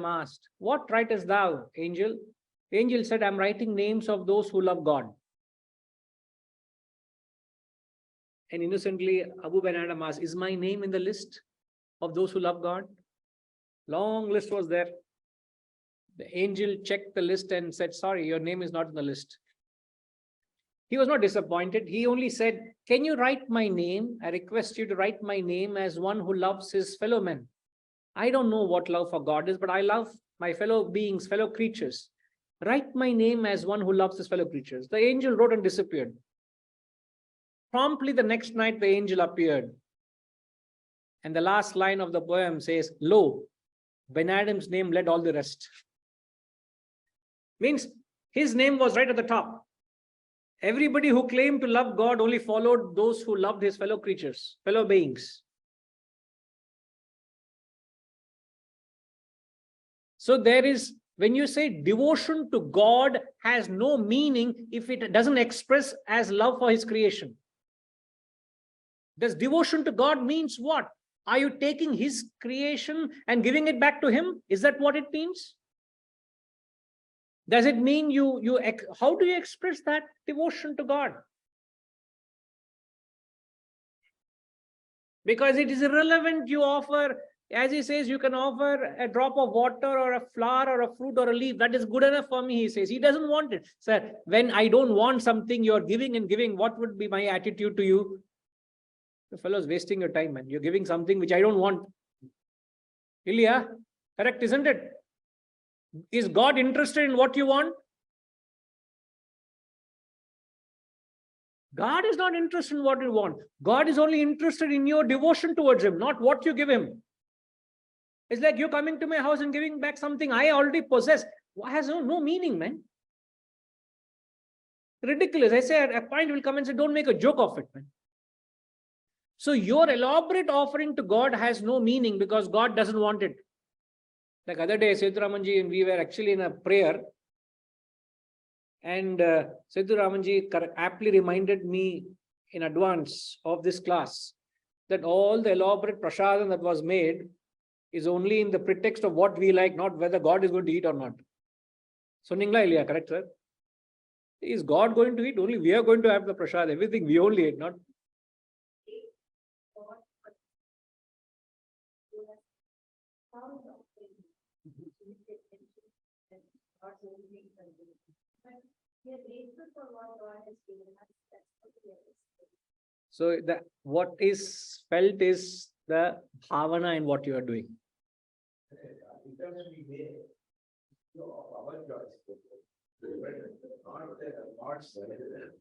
asked, what writest thou, angel? The angel said, I'm writing names of those who love God. And innocently, Abu Ben Adam asked, is my name in the list of those who love God? Long list was there. The angel checked the list and said, sorry, your name is not in the list. He was not disappointed. He only said, can you write my name? I request you to write my name as one who loves his fellow men. I don't know what love for God is, but I love my fellow beings, fellow creatures. Write my name as one who loves his fellow creatures. The angel wrote and disappeared. Promptly the next night, the angel appeared. And the last line of the poem says, lo, Ben Adam's name led all the rest. Means his name was right at the top. Everybody who claimed to love God only followed those who loved his fellow creatures, fellow beings. So there is, when you say devotion to God has no meaning if it doesn't express as love for his creation. Does devotion to God means what? Are you taking his creation and giving it back to him? Is that what it means? Does it mean how do you express that devotion to God? Because it is irrelevant you offer, as he says, you can offer a drop of water or a flower or a fruit or a leaf. That is good enough for me, he says. He doesn't want it. Sir, when I don't want something, you're giving and giving, what would be my attitude to you? The fellow is wasting your time, man. You're giving something which I don't want. Ilya, correct, isn't it? Is God interested in what you want? God is not interested in what you want. God is only interested in your devotion towards him, not what you give him. It's like you're coming to my house and giving back something I already possess. It has no meaning, man. Ridiculous. I say a point will come and say, don't make a joke of it, man. So your elaborate offering to God has no meaning because God doesn't want it. Like other day, Sethuramanji and we were actually in a prayer. And Sethuramanji aptly reminded me in advance of this class that all the elaborate prasadam that was made is only in the pretext of what we like, not whether God is going to eat or not. So Ningla Ilya, correct, sir? Is God going to eat? Only we are going to have the prasad. Everything we only eat, not. So what is felt is the bhavana in what you are doing.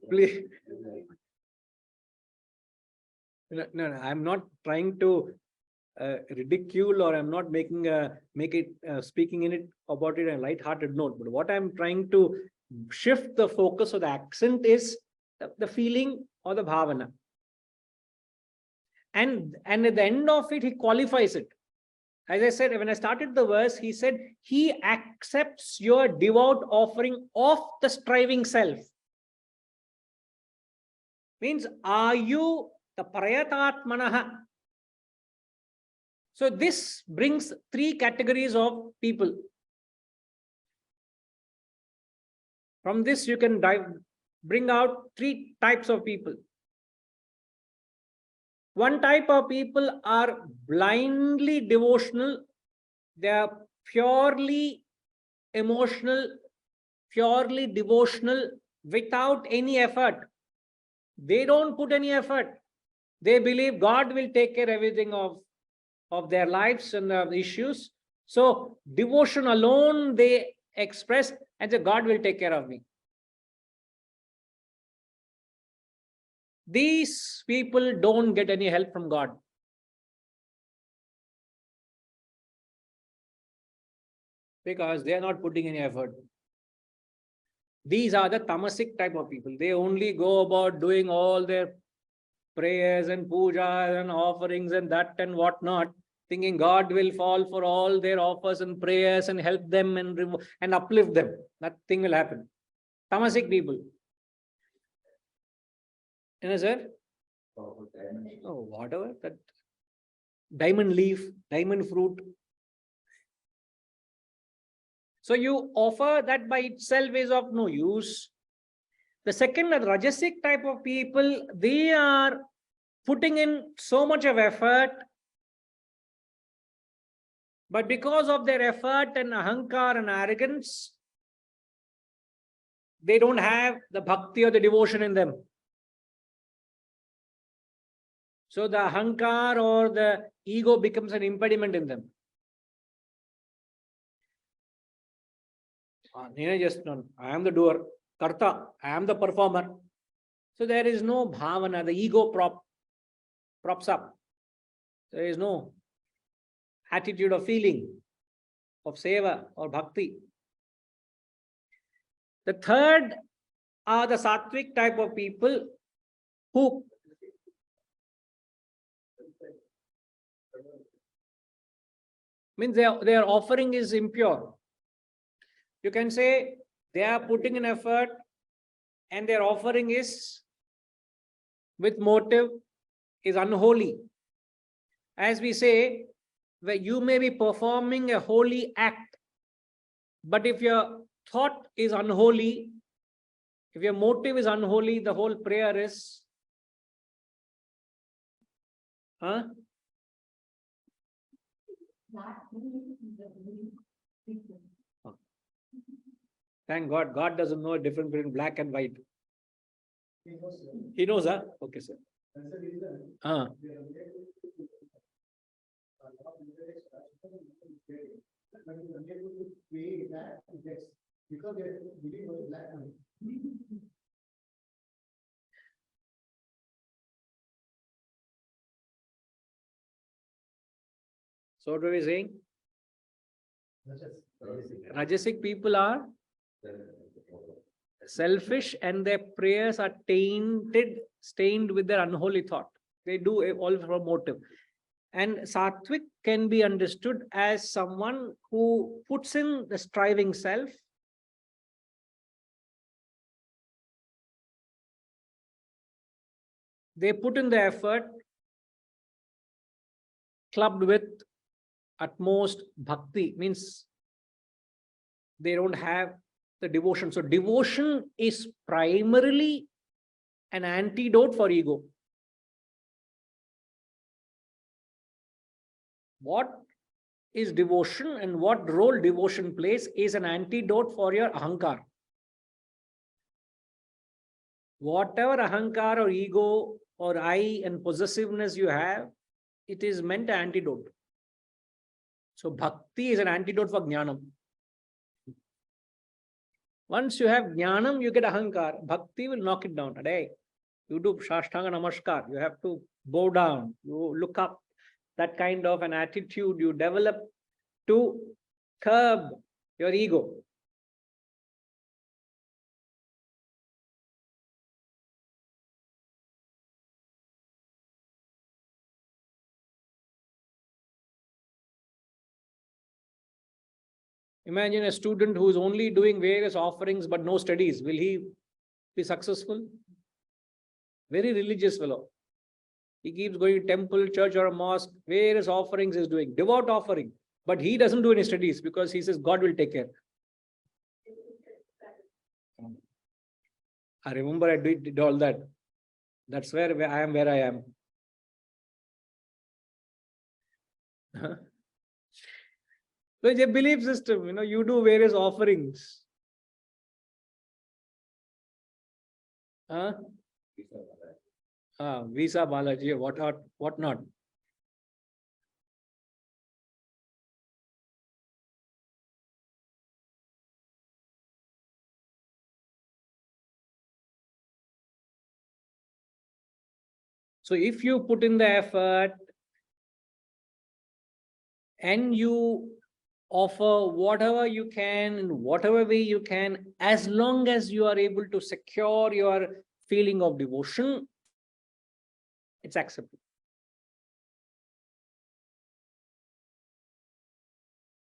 Please. No, I'm not trying to ridicule, or I'm not speaking in it about it in a light-hearted note. But what I'm trying to shift the focus or the accent is the feeling or the bhavana. And at the end of it, he qualifies it. As I said, when I started the verse, he said, he accepts your devout offering of the striving self. Means, are you the prayatatmanaha? So this brings three categories of people. From this, you can bring out three types of people. One type of people are blindly devotional. They are purely emotional, purely devotional, without any effort. They don't put any effort. They believe God will take care of everything of their lives and issues. So devotion alone they express and say, God will take care of me. These people don't get any help from God. Because they are not putting any effort. These are the tamasic type of people. They only go about doing all their prayers and pujas and offerings and that and whatnot, thinking God will fall for all their offers and prayers and help them and uplift them. Nothing will happen. Tamasic people. You know, sir? Oh, whatever. That diamond leaf, diamond fruit. So you offer that by itself is of no use. The second, the Rajasic type of people, they are putting in so much of effort, but because of their effort and ahankar and arrogance, they don't have the bhakti or the devotion in them. So the ahankar or the ego becomes an impediment in them. I am the doer, karta, I am the performer. So there is no bhavana, the ego props up. There is no attitude of feeling, of seva or bhakti. The third are the sattvic type of people who means their offering is impure. You can say they are putting an effort and their offering is with motive is unholy. As we say, where you may be performing a holy act, but if your thought is unholy, if your motive is unholy, the whole prayer is Thank God. God doesn't know a difference between black and white. He knows, huh? Okay, sir. So what are we saying? Rajasic people are selfish and their prayers are stained with their unholy thought. They do all from motive. And sattvic can be understood as someone who puts in the striving self, they put in the effort, clubbed with utmost bhakti, means they don't have the devotion. So devotion is primarily an antidote for ego. What is devotion and what role devotion plays is an antidote for your ahankar. Whatever ahankar or ego or I and possessiveness you have, it is meant an antidote. So bhakti is an antidote for jnanam. Once you have jnanam, you get ahankar. Bhakti will knock it down. Today, you do Shashtanga Namaskar. You have to bow down. You look up. That kind of an attitude you develop to curb your ego. Imagine a student who is only doing various offerings but no studies. Will he be successful? Very religious fellow. He keeps going to temple, church or a mosque, various offerings is doing, devout offering. But he doesn't do any studies because he says God will take care. I remember I did all that. That's where I am where I am. So it's a belief system, you do various offerings. Visa Balaji, what not. So if you put in the effort and you offer whatever you can in whatever way you can, as long as you are able to secure your feeling of devotion, it's acceptable.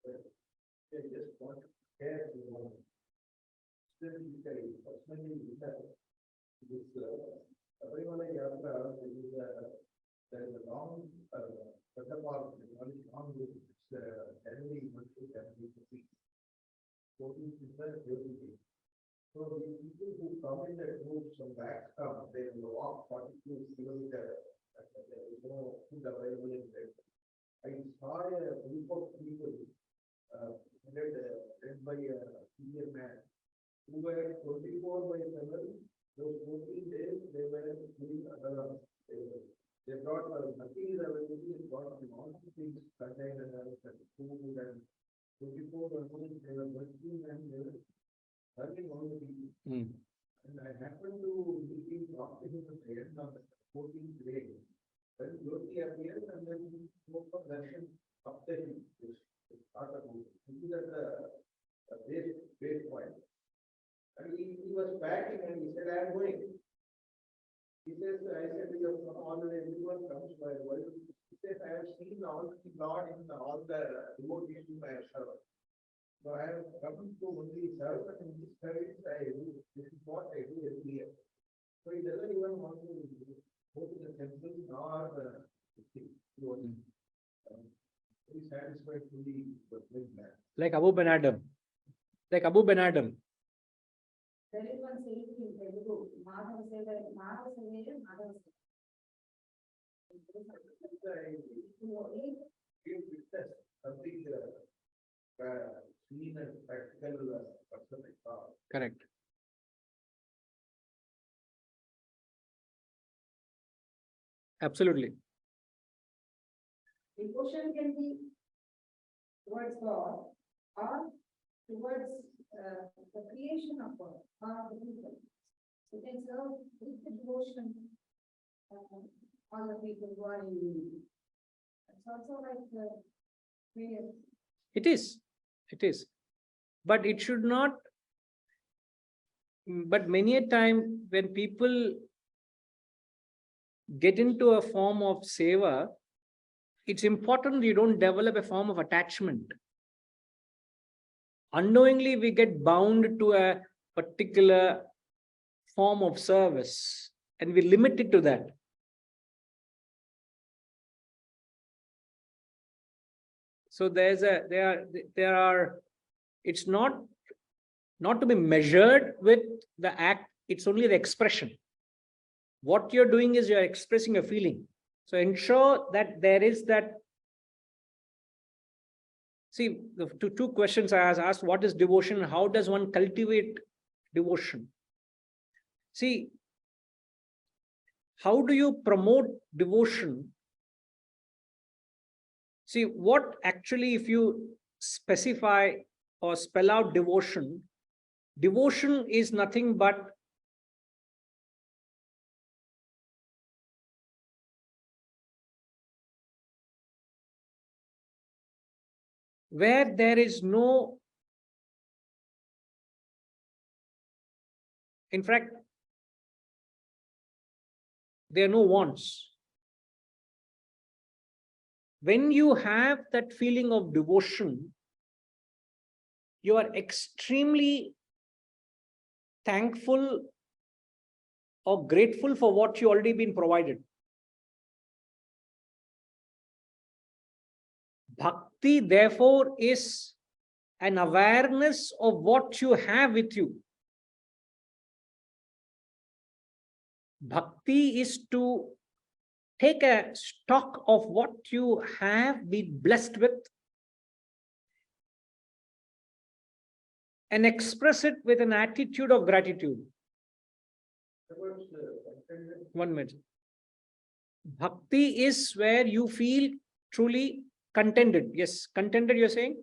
I just want to share personally this everyone Yatra is there is a long long route. It's heavily monthly family to see. 14 people, everything. So the people who come in the groups from back they will walk 42 kilometers. There is no food available in there. I saw a group of people led by a senior man who were 24/7. Those 14 days they were doing they brought nothing is available, they brought all the things, containers and food and 24/7 they were working and they were serving all the people. And I happened to be talking to him at the end of the 14th day. When Jyoti appeared and then he spoke of darshan up there, this part of it. This is at the base point. And he was packing and he said, I am going. He says, I said, you have come all the way, everyone comes by world. He says, I have seen all the Lord in all the devotees whom I have served. So I have come to only serve, and in this service I do. This is what I do every year. So he doesn't even want to go to the temple nor the thing. Very satisfied to be with that. Like Abu Ben Adam. There is one saying in Telugu, Madhava Seva, Madhava Seva, Madhava Seva. Give witness something seen and practical person I saw. Correct. Absolutely. Devotion can be towards God or towards the creation of God or the people. So can serve with the devotion all the people who are in need. It's also like the prayer. It is. But it should not. But many a time when people get into a form of seva, it's important you don't develop a form of attachment. Unknowingly, we get bound to a particular form of service and we limit it to that. So there are, it's not to be measured with the act, it's only the expression. What you're doing is you're expressing a feeling. So ensure that there is that. See, the two questions I asked, what is devotion? How does one cultivate devotion? See, how do you promote devotion? See, what actually, if you specify or spell out devotion is nothing but where there is no, in fact, there are no wants. When you have that feeling of devotion, you are extremely thankful or grateful for what you already been provided. Bhakti, therefore, is an awareness of what you have with you. Bhakti is to take a stock of what you have been blessed with and express it with an attitude of gratitude. 1 minute. Bhakti is where you feel truly contented. Yes, contented, you're saying?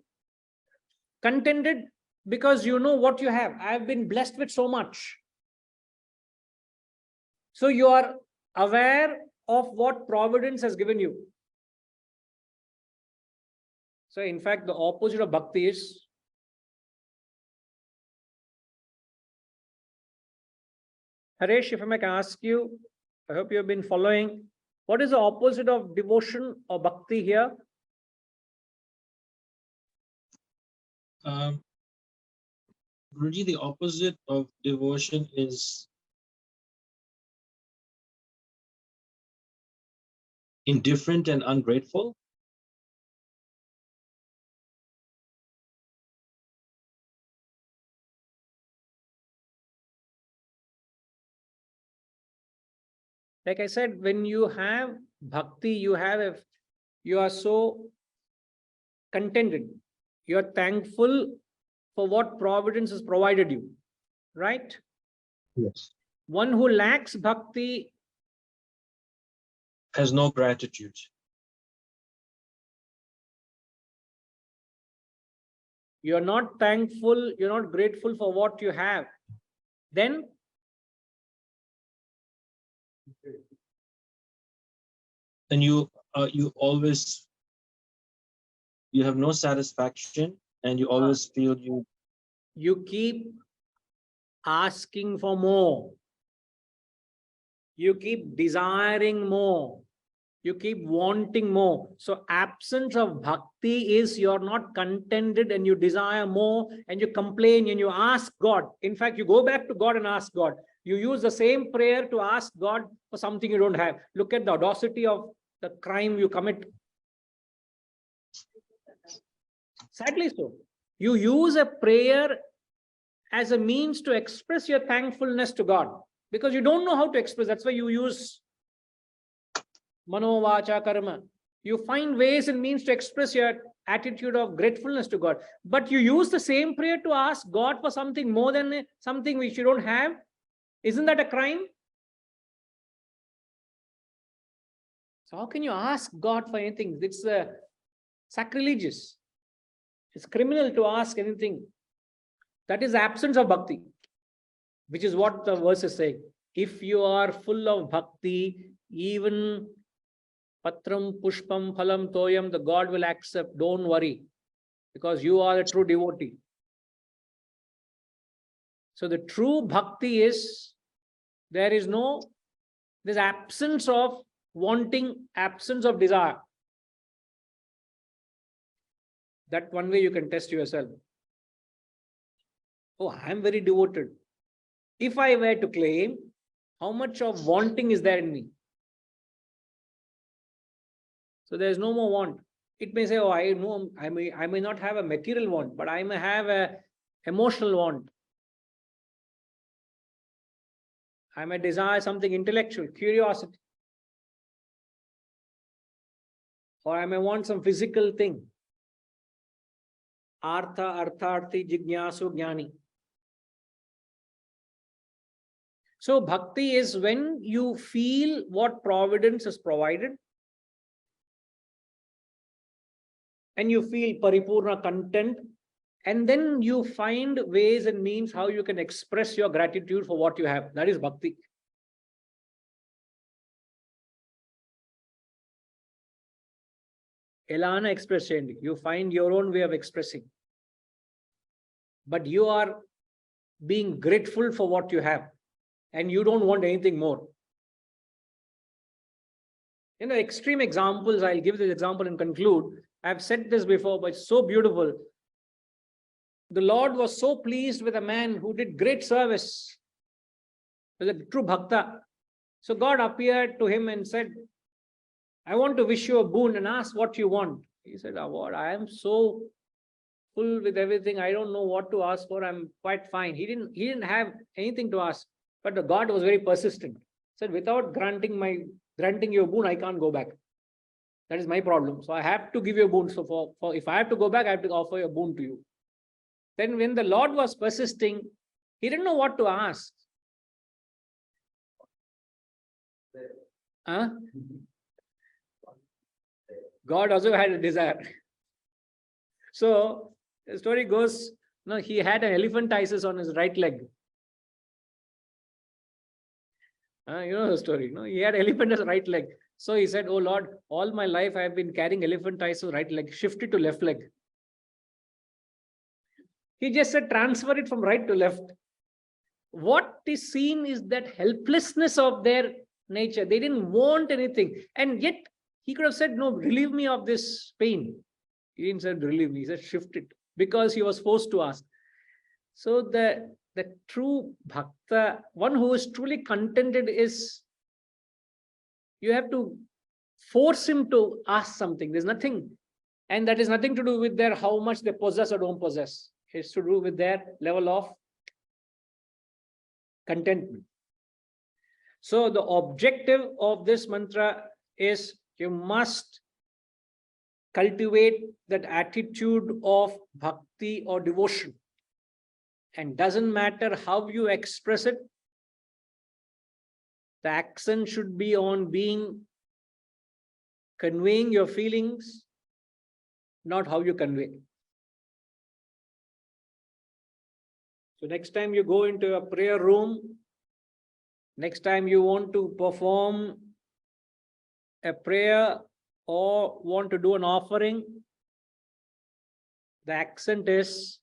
Contented because you know what you have. I have been blessed with so much. So you are aware of what providence has given you. So in fact, the opposite of bhakti is Haresh, if I may ask you, I hope you have been following. What is the opposite of devotion or bhakti here? Guruji, the opposite of devotion is indifferent and ungrateful. Like I said, when you have bhakti, you are so contented. You are thankful for what providence has provided you, right? Yes. One who lacks bhakti Has no gratitude. you're not thankful, you're not grateful for what you have, then And you always, you have no satisfaction, and you always feel you keep asking for more. You keep desiring more. You keep wanting more. So absence of bhakti is you're not contented and you desire more and you complain and you ask God. In fact, you go back to God and ask God. You use the same prayer to ask God for something you don't have. Look at the audacity of the crime you commit. Sadly so. You use a prayer as a means to express your thankfulness to God because you don't know how to express. That's why you use mano vacha karma. You find ways and means to express your attitude of gratefulness to God. But you use the same prayer to ask God for something more than something which you don't have. Isn't that a crime? So how can you ask God for anything? It's sacrilegious. It's criminal to ask anything. That is absence of bhakti, which is what the verse is saying. If you are full of bhakti, even patram, pushpam, phalam, toyam, the God will accept. Don't worry, because you are a true devotee. So the true bhakti is, there's absence of wanting, absence of desire. That one way you can test yourself. Oh, I am very devoted. If I were to claim, how much of wanting is there in me? So there is no more want. It may say, oh, I know I may not have a material want, but I may have a emotional want. I may desire something intellectual, curiosity. Or I may want some physical thing. Artha, artharthi, jignasu, jnani. So bhakti is when you feel what providence has provided and you feel paripurna content, and then you find ways and means how you can express your gratitude for what you have. That is bhakti. Elana express cheyandi. You find your own way of expressing. But you are being grateful for what you have and you don't want anything more. Extreme examples, I'll give this example and conclude. I've said this before, but it's so beautiful. The Lord was so pleased with a man who did great service. He was a true bhakta. So God appeared to him and said, I want to wish you a boon, and ask what you want. He said, what? I am so full with everything. I don't know what to ask for. I'm quite fine. He didn't have anything to ask, but the God was very persistent. Said, without granting you a boon, I can't go back. That is my problem. So I have to give you a boon. So for if I have to go back, I have to offer a boon to you. Then when the Lord was persisting, he didn't know what to ask. Huh? God also had a desire. So the story goes, no, he had an elephantiasis on his right leg. You know the story, no? He had elephantiasis right leg. So he said, oh Lord, all my life I have been carrying elephantiasis right leg, shift it to left leg. He just said, transfer it from right to left. What is seen is that helplessness of their nature. They didn't want anything. And yet he could have said, no, relieve me of this pain. He didn't say relieve me, he said shift it, because he was forced to ask. So the true bhakta, one who is truly contented, is you have to force him to ask something. There's nothing, and that is nothing to do with their how much they possess or don't possess. It's to do with their level of contentment. So the objective of this mantra is you must cultivate that attitude of bhakti or devotion. And doesn't matter how you express it, the accent should be on conveying your feelings, not how you convey. So next time you go into a prayer room, next time you want to perform a prayer or want to do an offering, the accent is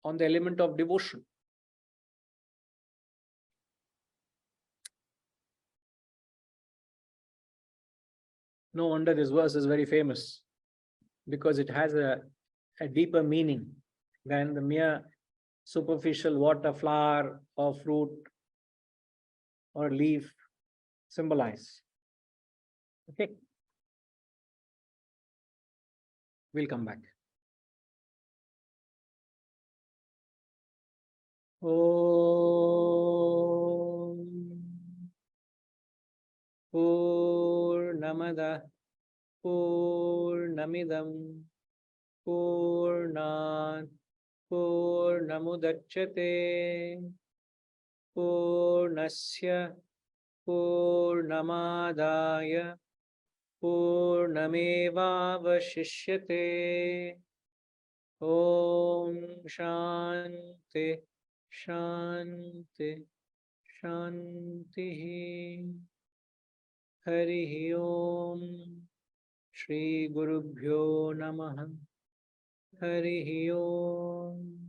on the element of devotion. No wonder this verse is very famous, because it has a deeper meaning than the mere superficial what a flower or fruit or leaf symbolize. Okay. We'll come back. Om Purnamada Purnamidam Purnat Purnamudachyate Purnasya Purnamadaya Purnamevavashishyate. Om Shanti Shanti Shanti. Hari Om. Shri Gurubhyo Namaha. Hari Om.